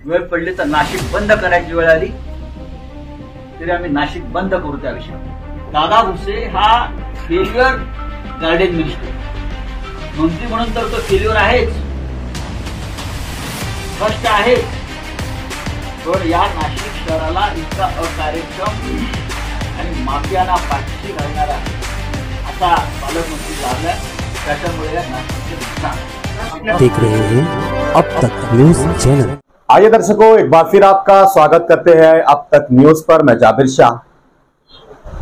वेळ पडली तर नाशिक बंद करायची वेळ आली तरी आम्ही नाशिक बंद करू त्या विषयावर। दादा भुसे हा फेल्युअर गार्डन मिनिस्टर मंत्री म्हणून तर तो फेल्युअर आहेच, स्पष्ट आहे। पण या नाशिक शहराला इतका अकार्यक्षम आणि माफियाना पाठीशी घालणारा असा पालकमंत्री लाभला, त्याच्यामुळे या नाशिकचे नुकसान। देख रहे हैं अब तक न्यूज चैनल। आइए दर्शकों, एक बार फिर आपका स्वागत करते हैं अब तक न्यूज पर। मैं जाबिर शाह।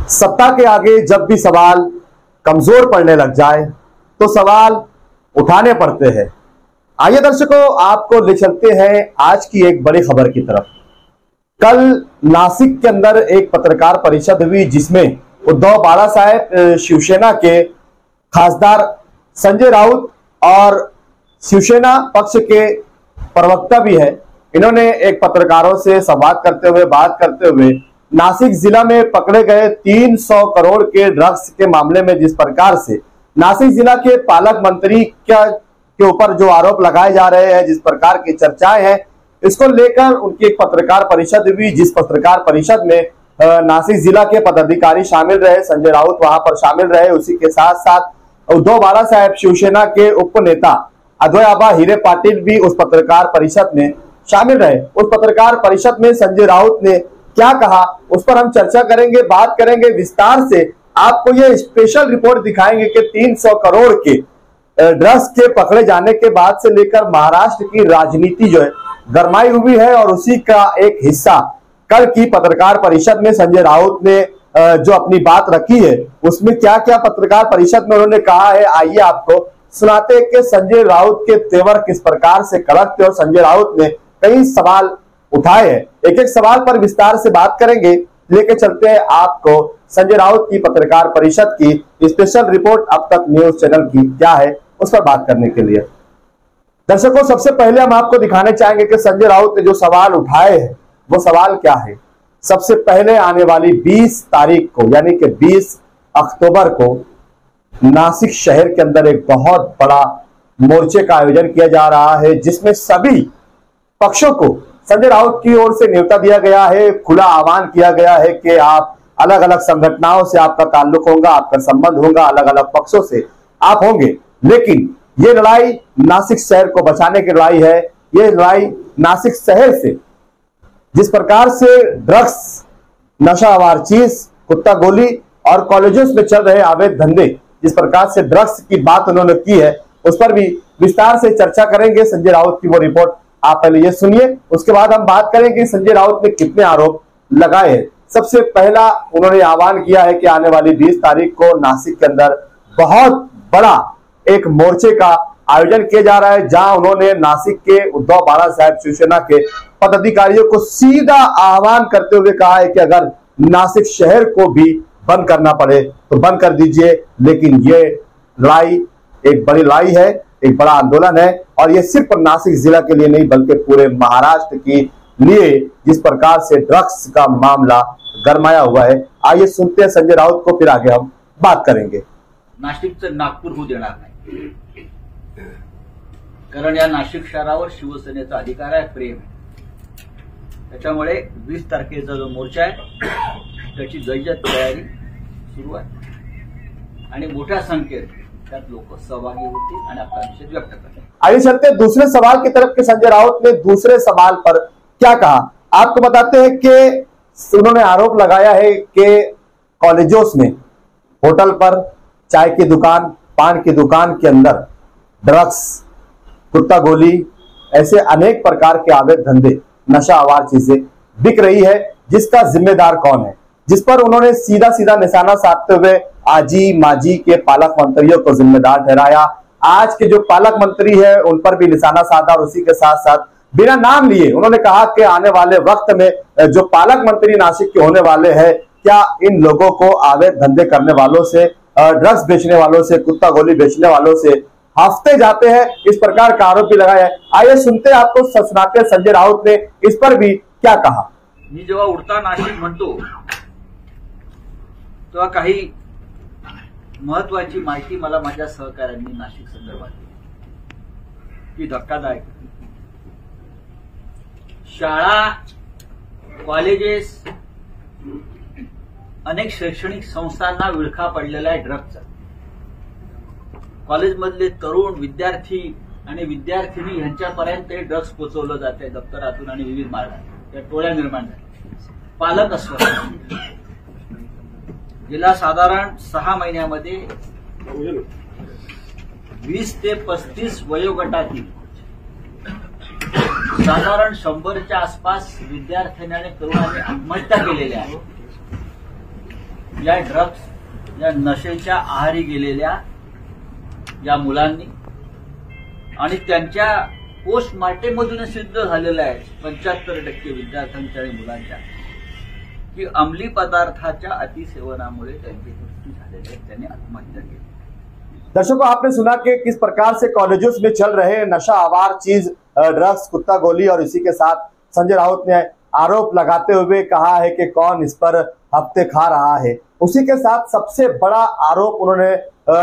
सत्ता के आगे जब भी सवाल कमजोर पड़ने लग जाए तो सवाल उठाने पड़ते हैं। आइए दर्शकों, आपको ले चलते हैं आज की एक बड़ी खबर की तरफ। कल नासिक के अंदर एक पत्रकार परिषद हुई जिसमें उद्धव बाला साहेब, शिवसेना के खासदार संजय राउत और शिवसेना पक्ष के प्रवक्ता भी है, इन्होंने एक पत्रकारों से संवाद करते हुए बात करते हुए नासिक जिला में पकड़े गए 300 करोड़ के ड्रग्स के मामले में जिस प्रकार से नासिक जिला के पालक मंत्री के ऊपर जो आरोप लगाए जा रहे हैं, जिस प्रकार की चर्चाएं हैं, इसको लेकर उनकी एक पत्रकार परिषद हुई जिस पत्रकार परिषद में नासिक जिला के पदाधिकारी शामिल रहे, संजय राउत वहां पर शामिल रहे। उसी के साथ साथ उद्धव बाला साहेब शिवसेना के उप नेता अद्वय आबा हीरे पाटिल भी उस पत्रकार परिषद में शामिल रहे। उस पत्रकार परिषद में संजय राउत ने क्या कहा उस पर हम चर्चा करेंगे, बात करेंगे विस्तार से। आपको ये स्पेशल रिपोर्ट दिखाएंगे कि 300 करोड़ के ड्रग्स के पकड़े जाने के बाद से लेकर महाराष्ट्र की राजनीति जो है गरमाई हुई है, और उसी का एक हिस्सा कल की पत्रकार परिषद में संजय राउत ने जो अपनी बात रखी है उसमें क्या क्या पत्रकार परिषद में उन्होंने कहा है, आइए आपको सुनाते हैं कि संजय राउत के तेवर किस प्रकार से कड़क थे और संजय राउत ने कई सवाल उठाए हैं। एक एक सवाल पर विस्तार से बात करेंगे। लेके चलते हैं आपको संजय राउत की पत्रकार परिषद की स्पेशल रिपोर्ट अब तक न्यूज चैनल की क्या है उस पर बात करने के लिए। दर्शकों, सबसे पहले हम आपको दिखाने चाहेंगे कि संजय राउत ने जो सवाल उठाए हैं वो सवाल क्या है। सबसे पहले आने वाली 20 तारीख को यानी कि 20 अक्टूबर को नासिक शहर के अंदर एक बहुत बड़ा मोर्चे का आयोजन किया जा रहा है, जिसमें सभी पक्षों को संजय राउत की ओर से न्योता दिया गया है, खुला आह्वान किया गया है कि आप अलग अलग संगठनों से आपका ताल्लुक होगा, आपका संबंध होगा, अलग अलग पक्षों से आप होंगे, लेकिन ये लड़ाई नासिक शहर को बचाने की लड़ाई है। ये लड़ाई नासिक शहर से जिस प्रकार से ड्रग्स, नशावार चीज, कुत्ता गोली और कॉलेजों में चल रहे अवैध धंधे, जिस प्रकार से ड्रग्स की बात उन्होंने की है उस पर भी विस्तार से चर्चा करेंगे। संजय राउत की वो रिपोर्ट आप पहले ये सुनिए, उसके बाद हम बात करेंगे संजय राउत ने कितने आरोप लगाए हैं। सबसे पहला उन्होंने आह्वान किया है कि आने वाली 20 तारीख को नासिक के अंदर बहुत बड़ा एक मोर्चे का आयोजन किया जा रहा है, जहां उन्होंने नासिक के उद्धव बाला साहेब शिवसेना के पदाधिकारियों को सीधा आह्वान करते हुए कहा है कि अगर नासिक शहर को भी बंद करना पड़े तो बंद कर दीजिए, लेकिन ये लड़ाई एक बड़ी लड़ाई है, एक बड़ा आंदोलन है, और ये सिर्फ नासिक जिला के लिए नहीं बल्कि पूरे महाराष्ट्र के लिए जिस प्रकार से ड्रग्स का मामला गरमाया हुआ है। आइए सुनते हैं संजय राउत को, फिर आगे हम बात करेंगे। नाशिकचं नागपूर होऊ देणार नाही, कारण या नाशिक शहरावर शिवसेनेचा अधिकार आहे, प्रेम आहे। त्याच्यामुळे 20 तारखेचा जो मोर्चा आहे त्याची जयजयत तयारी सुरू आहे आणि मोठ्या संख्येत त्यात लोक सहभागी होतील आणि आपला विषय व्यक्त करतील। आइए चलते दूसरे सवाल की तरफ कि संजय राउत ने दूसरे सवाल पर क्या कहा। आपको बताते हैं कि उन्होंने आरोप लगाया है कि कॉलेजों में, होटल पर, चाय की दुकान, पान की दुकान के अंदर ड्रग्स, कुत्ता गोली, ऐसे अनेक प्रकार के अवैध धंधे, नशा आवार चीजें बिक रही है, जिसका जिम्मेदार कौन है, जिस पर उन्होंने सीधा सीधा निशाना साधते हुए आजी माजी के पालक मंत्रियों को जिम्मेदार ठहराया। आज के जो पालक मंत्री है उन पर भी निशाना साधा, और उसी के साथ साथ बिना नाम लिए उन्होंने कहा कि आने वाले वक्त में जो पालक मंत्री नासिक के होने वाले हैं, क्या इन लोगों को अवैध धंधे करने वालों से, ड्रग्स बेचने वालों से, कुत्ता गोली बेचने वालों से हफ्ते जाते हैं, इस प्रकार का आरोप भी लगाया है। आइए सुनते हैं, आपको सुनाते हैं संजय राउत ने इस पर भी क्या कहा। मी जेव्हा उडता नाशिक म्हणतो तेव्हा काही महत्वाची माहिती मला माझ्या सहकाऱ्यांनी नाशिक संदर्भात ती धक्कादायक। शाळा, कॉलेजेस, अनेक शैक्षणिक संस्थांना विळखा पडलेला आहे ड्रग्जचा. कॉलेजमधले तरुण विद्यार्थी आणि विद्यार्थिनी यांच्यापर्यंत हे ड्रग्ज पोहोचवलं जाते दप्तरातून आणि विविध मार्गाने. त्या टोळ्या निर्माण झाल्या. पालक अस्वस्थ. गेल्या साधारण 6 महिन्यामध्ये 20 ते 35 वयोगटातील साधारण 100च्या आसपास विद्यार्थ्यांनी आणि तरुणांनी आत्महत्या केलेल्या आहेत. या ड्रग्ज, या नशेच्या आहारी गेलेल्या या मुलांनी आणि त्यांच्या पोस्टमार्टेममधून सिद्ध झालेलं आहे 75% विद्यार्थ्यांच्या आणि मुलांच्या की अंमली पदार्थाच्या अतिसेवनामुळे त्यांची मृत्यू झालेली आहे. त्यांनी आत्महत्या केली. दर्शकों, आपने सुना कि किस प्रकार से कॉलेजों में चल रहे नशा आवार चीज ड्रग्स, कुत्ता गोली, और इसी के साथ संजय राउत ने आरोप लगाते हुए कहा है कि कौन इस पर हफ्ते खा रहा है. उसी के साथ सबसे बड़ा आरोप उन्होंने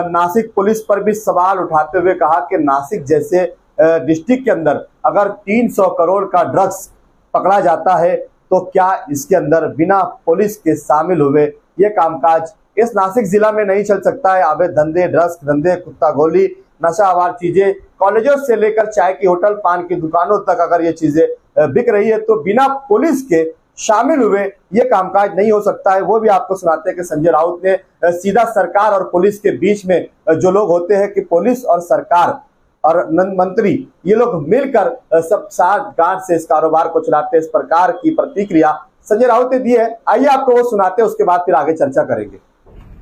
नासिक पुलिस पर भी सवाल उठाते हुए कहा कि नासिक जैसे डिस्ट्रिक्ट के अंदर अगर 300 करोड़ का ड्रग्स पकड़ा जाता है तो क्या इसके अंदर बिना पुलिस के शामिल हुए ये कामकाज इस नासिक जिला में नहीं चल सकता है. अवैध धंधे, ड्रग्स धंधे, कुत्ता गोली, नशा आवार चीजें कॉलेजों से लेकर चाय की होटल, पान की दुकानों तक अगर ये चीजें बिक रही है तो बिना पुलिस के शामिल हुए ये कामकाज नहीं हो सकता है. वो भी आपको सुनाते हैं कि संजय राउत ने सीधा सरकार और पुलिस के बीच में जो लोग होते हैं कि पुलिस और सरकार और मंत्री ये लोग मिलकर सब साथ गांठ से इस कारोबार को चलाते हैं. इस प्रकार की प्रतिक्रिया संजय राउत ने दी है. आइए आपको वो सुनाते हैं, उसके बाद फिर आगे चर्चा करेंगे.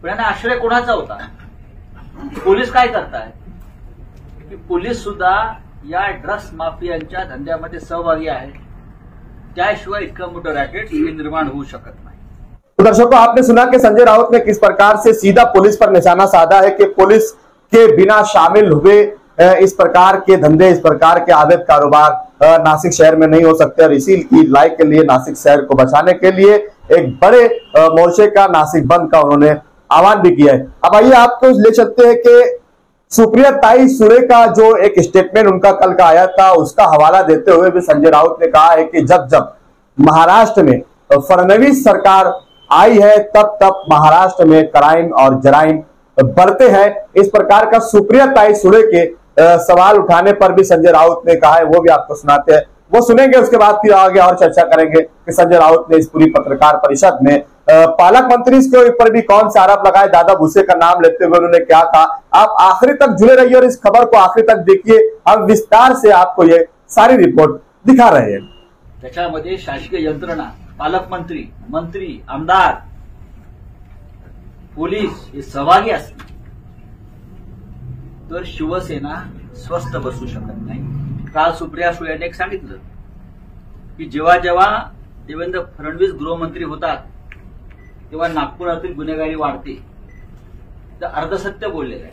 पण आश्रय कोणाचा होता? पोलीस काय करताय की पोलीस सुद्धा या ड्रग्स माफियांच्या धंद्यामध्ये सहभागी आहे. त्याशिवाय इतकं मोठं रॅकेट निर्माण होऊ शकत नाही. तो दर्शकों, आपने सुना कि संजय राउत ने किस प्रकार से सीधा पुलिस पर निशाना साधा है कि पुलिस के बिना शामिल हुए इस प्रकार के धंधे, इस प्रकार के अवैध कारोबार नासिक शहर में नहीं हो सकते. और इसी की लड़ाई के लिए, नासिक शहर को बचाने के लिए एक बड़े मोर्चे का, नासिक बंद का उन्होंने आह्वान भी किया है. अब आइए आपको ले चलते हैं कि सुप्रिया ताई सुरे का जो एक स्टेटमेंट उनका कल का आया था, उसका हवाला देते हुए भी संजय राउत ने कहा है कि जब जब महाराष्ट्र में फडणवीस सरकार आई है तब तब महाराष्ट्र में क्राइम और जराइम बढ़ते हैं. इस प्रकार का सुप्रिया ताई सुरे के सवाल उठाने पर भी संजय राउत ने कहा है. वो भी आपको सुनाते हैं, वो सुनेंगे. उसके बाद फिर आगे और चर्चा करेंगे कि संजय राउत ने इस पूरी पत्रकार परिषद में पालक मंत्री के ऊपर भी कौन से आरोप लगाए, दादा भूसे का नाम लेते हुए उन्होंने क्या कहा. आप आखिरी तक जुड़े रहिए और इस खबर को आखिरी तक देखिए. हम विस्तार से आपको ये सारी रिपोर्ट दिखा रहे हैं. त्याच्यामध्ये शासकीय यंत्रणा, पालकमंत्री, मंत्री, आमदार, पोलीस हे सहभागी असतील तर शिवसेना स्वस्थ बसू शकत नाही. काल सुप्रिया सुळे यांनी एक सांगितलं की जेव्हा जेव्हा देवेंद्र फडणवीस गृहमंत्री होतात तेव्हा नागपुरातील गुन्हेगारी वाढते. तर अर्धसत्य बोललेलं आहे.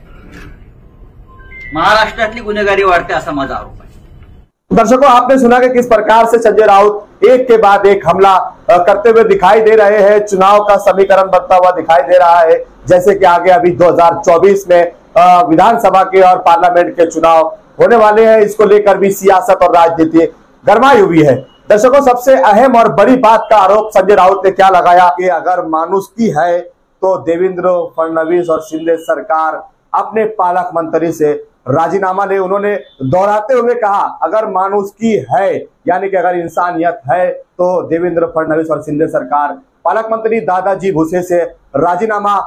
महाराष्ट्रातली गुन्हेगारी वाढते असा माझा आरोप आहे. दर्शकों, आपने सुना कि किस प्रकार से संजय राउत एक के बाद एक हमला करते हुए दिखाई दे रहे हैं. चुनाव का समीकरण बनता हुआ दिखाई दे रहा है. जैसे कि आगे अभी 2024 में विधानसभा के और पार्लियामेंट के चुनाव होने वाले हैं. इसको लेकर भी सियासत और राजनीति गरमाई हुई है. दर्शकों, सबसे अहम और बड़ी बात का आरोप संजय राउत ने क्या लगाया कि अगर मानुषकी है तो देवेंद्र फडणवीस और शिंदे सरकार अपने पालक मंत्री से राजीनामा ले. उन्होंने दोहराते हुए कहा अगर मानुषकी है यानी कि अगर इंसानियत है तो देवेंद्र फडणवीस और शिंदे सरकार पालक मंत्री दादाजी भूसे से राजीनामा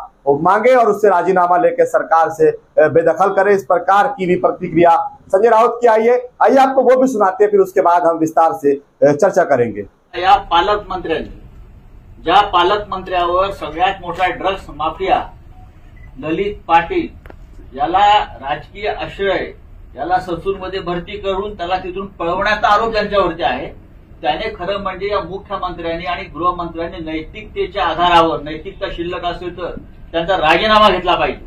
मांगे और उससे राजीनामा लेकर सरकार से बेदखल करे. इस प्रकार की भी प्रतिक्रिया संजय राउत की आई है. आइए आपको वो भी सुनाते हैं, फिर उसके बाद हम विस्तार से चर्चा करेंगे. या पालकमंत्र्यांनी, ज्या पालकमंत्र्यावर सगळ्यात मोठा ड्रग्स माफिया ललित पाटील याला राजकीय आश्रय, याला ससूरमध्ये भरती करून त्याला तिथून पळवण्याचा आरोप त्यांच्यावरती आहे, त्याने खरं म्हणजे या मुख्यमंत्र्यांनी आणि गृहमंत्र्यांनी नैतिकतेच्या आधारावर, नैतिकता शिल्लक असेल तर त्यांचा राजीनामा घेतला पाहिजे.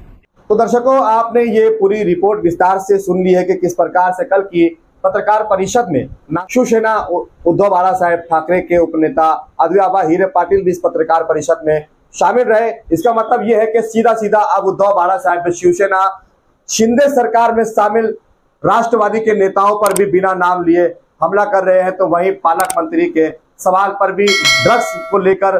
तो दर्शकों, आपने ये पूरी रिपोर्ट विस्तार से सुन ली है कि किस प्रकार से कल की पत्रकार परिषद में शिवसेना उद्धव बाळासाहेब ठाकरे के उपनेता अद्वैयाबा हीरे पाटिल भी इस पत्रकार परिषद में शामिल रहे. इसका मतलब यह है कि सीधा सीधा अब उद्धव बाळासाहेब शिवसेना शिंदे सरकार में शामिल राष्ट्रवादी के नेताओं पर भी बिना नाम लिए हमला कर रहे हैं, तो वहीं पालक मंत्री के सवाल पर भी, ड्रग्स को लेकर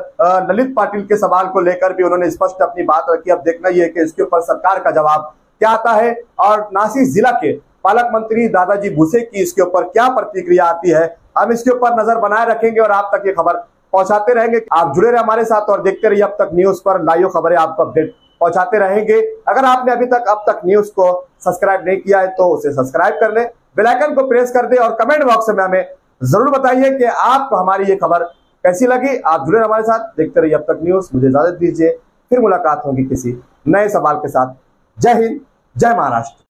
ललित पाटिल के सवाल को लेकर भी उन्होंने स्पष्ट अपनी बात रखी। अब देखना यह है कि इसके ऊपर सरकार का जवाब क्या आता है और नासिक जिला के पालक मंत्री दादाजी भुसे की इसके ऊपर क्या प्रतिक्रिया आती है। हम इसके ऊपर नजर बनाए रखेंगे और आप तक ये खबर पहुंचाते रहेंगे। आप जुड़े रहे हमारे साथ और देखते रहिए अब तक न्यूज पर, लाइव खबरें आपको अपडेट पहुंचाते रहेंगे। अगर आपने अभी तक अब तक न्यूज को सब्सक्राइब नहीं किया है तो उसे सब्सक्राइब कर ले, बेल आइकन को प्रेस कर दे और कमेंट बॉक्स में हमें जरूर बताइए कि आपको हमारी ये खबर कैसी लगी। आप जुड़े हमारे साथ, देखते रहिए अब तक न्यूज। मुझे इजाजत दीजिए, फिर मुलाकात होगी किसी नए सवाल के साथ। जय हिंद, जय महाराष्ट्र।